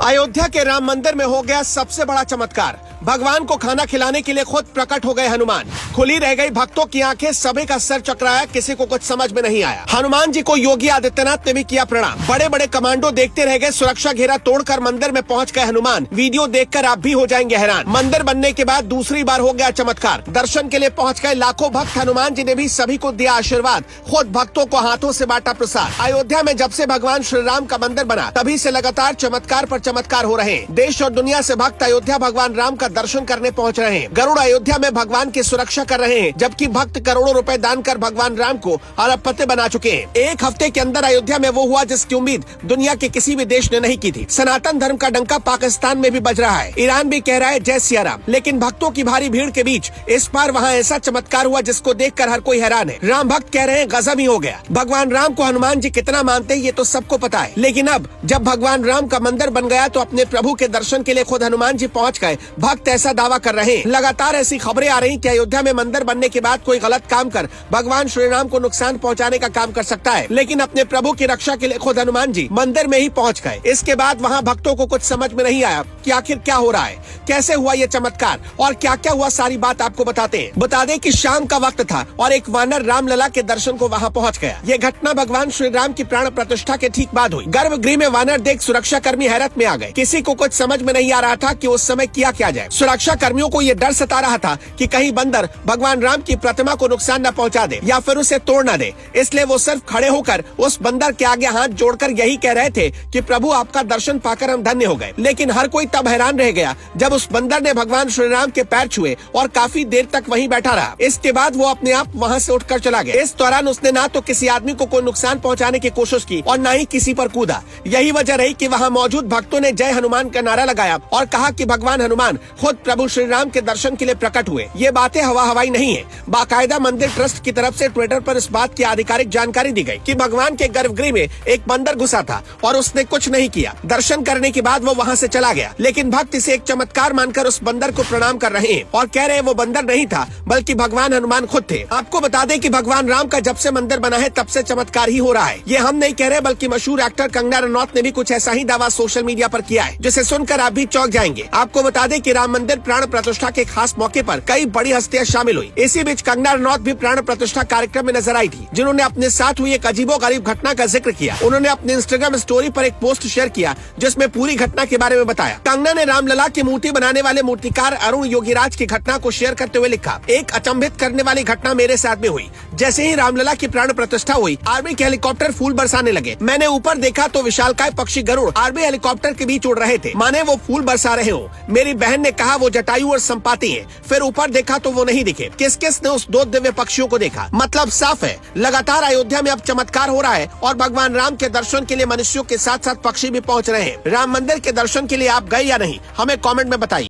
अयोध्या के राम मंदिर में हो गया सबसे बड़ा चमत्कार। भगवान को खाना खिलाने के लिए खुद प्रकट हो गए हनुमान। खुली रह गई भक्तों की आंखें, सभी का सर चकराया, किसी को कुछ समझ में नहीं आया। हनुमान जी को योगी आदित्यनाथ ने भी किया प्रणाम। बड़े बड़े कमांडो देखते रह गए। सुरक्षा घेरा तोड़कर मंदिर में पहुंच गए हनुमान। वीडियो देखकर आप भी हो जाएंगे हैरान। मंदिर बनने के बाद दूसरी बार हो गया चमत्कार। दर्शन के लिए पहुंच गए लाखों भक्त। हनुमान जी ने भी सभी को दिया आशीर्वाद। खुद भक्तों को हाथों से बांटा प्रसाद। अयोध्या में जब से भगवान श्री राम का मंदिर बना, तभी से लगातार चमत्कार पर चमत्कार हो रहे हैं। देश और दुनिया से भक्त अयोध्या भगवान राम का दर्शन करने पहुंच रहे हैं। गरुड़ अयोध्या में भगवान की सुरक्षा कर रहे हैं, जबकि भक्त करोड़ों रुपए दान कर भगवान राम को अरबपति बना चुके हैं। एक हफ्ते के अंदर अयोध्या में वो हुआ जिसकी उम्मीद दुनिया के किसी भी देश ने नहीं की थी। सनातन धर्म का डंका पाकिस्तान में भी बज रहा है। ईरान भी कह रहा है जय सिया राम। लेकिन भक्तों की भारी भीड़ के बीच इस बार वहाँ ऐसा चमत्कार हुआ जिसको देखकर हर कोई हैरान है। राम भक्त कह रहे हैं गजब ही हो गया। भगवान राम को हनुमान जी कितना मानते हैं ये तो सबको पता है, लेकिन अब जब भगवान राम का मंदिर बन गया तो अपने प्रभु के दर्शन के लिए खुद हनुमान जी पहुंच गए। भक्त ऐसा दावा कर रहे हैं। लगातार ऐसी खबरें आ रही कि अयोध्या में मंदिर बनने के बाद कोई गलत काम कर भगवान श्री राम को नुकसान पहुंचाने का काम कर सकता है, लेकिन अपने प्रभु की रक्षा के लिए खुद हनुमान जी मंदिर में ही पहुंच गए। इसके बाद वहां भक्तों को कुछ समझ में नहीं आया कि आखिर क्या हो रहा है, कैसे हुआ ये चमत्कार और क्या क्या हुआ, सारी बात आपको बताते हैं। बता दें कि शाम का वक्त था और एक वानर रामलला के दर्शन को वहां पहुंच गया। ये घटना भगवान श्री राम की प्राण प्रतिष्ठा के ठीक बाद हुई। गर्भगृह में वानर देख सुरक्षा कर्मी हैरत में आ गए। किसी को कुछ समझ में नहीं आ रहा था कि उस समय किया जाए। सुरक्षा कर्मियों को ये डर सता रहा था कि कहीं बंदर भगवान राम की प्रतिमा को नुकसान न पहुंचा दे या फिर उसे तोड़ न दे। इसलिए वो सिर्फ खड़े होकर उस बंदर के आगे हाथ जोड़कर यही कह रहे थे कि प्रभु आपका दर्शन पाकर हम धन्य हो गए। लेकिन हर कोई तब हैरान रह गया जब उस बंदर ने भगवान श्री राम के पैर छुए और काफी देर तक वहीं बैठा रहा। इसके बाद वो अपने आप वहाँ से उठकर चला गया। इस दौरान उसने ना तो किसी आदमी को कोई नुकसान पहुँचाने की कोशिश की और न ही किसी पर कूदा। यही वजह रही कि वहाँ मौजूद भक्तों ने जय हनुमान का नारा लगाया और कहा कि भगवान हनुमान खुद प्रभु श्री राम के दर्शन के लिए प्रकट हुए। ये बातें हवा हवाई नहीं है। बाकायदा मंदिर ट्रस्ट की तरफ से ट्विटर पर इस बात की आधिकारिक जानकारी दी गई कि भगवान के गर्भगृह में एक बंदर घुसा था और उसने कुछ नहीं किया। दर्शन करने के बाद वो वहाँ से चला गया, लेकिन भक्त इसे एक चमत्कार मानकर उस बंदर को प्रणाम कर रहे हैं और कह रहे हैं वो बंदर नहीं था बल्कि भगवान हनुमान खुद थे। आपको बता दें कि भगवान राम का जब से मंदिर बना है तब से चमत्कार ही हो रहा है। ये हम नहीं कह रहे बल्कि मशहूर एक्टर कंगना रनौत ने भी कुछ ऐसा ही दावा सोशल मीडिया पर किया है, जिसे सुनकर आप भी चौंक जाएंगे। आपको बता दें कि राम मंदिर प्राण प्रतिष्ठा के खास मौके पर कई बड़ी हस्तियां शामिल हुई। इसी बीच कंगना रनौत भी प्राण प्रतिष्ठा कार्यक्रम में नजर आई थी, जिन्होंने अपने साथ हुई एक अजीबोगरीब घटना का जिक्र किया। उन्होंने अपने इंस्टाग्राम स्टोरी पर एक पोस्ट शेयर किया जिसमें पूरी घटना के बारे में बताया। कंगना ने रामलला की मूर्ति बनाने वाले मूर्तिकार अरुण योगीराज की घटना को शेयर करते हुए लिखा, एक अचंभित करने वाली घटना मेरे साथ में हुई। जैसे ही रामलला की प्राण प्रतिष्ठा हुई, आर्मी के हेलीकॉप्टर फूल बरसाने लगे। मैंने ऊपर देखा तो विशालकाय पक्षी गरुड़ आर्मी हेलीकॉप्टर के बीच उड़ रहे थे, माने वो फूल बरसा रहे हो। मेरी बहन ने कहा वो जटायु और संपाति है। फिर ऊपर देखा तो वो नहीं दिखे। किस किस ने उस दो दिव्य पक्षियों को देखा? मतलब साफ है, लगातार अयोध्या में अब चमत्कार हो रहा है और भगवान राम के दर्शन के लिए मनुष्यों के साथ साथ पक्षी भी पहुंच रहे हैं। राम मंदिर के दर्शन के लिए आप गए या नहीं, हमें कमेंट में बताइए।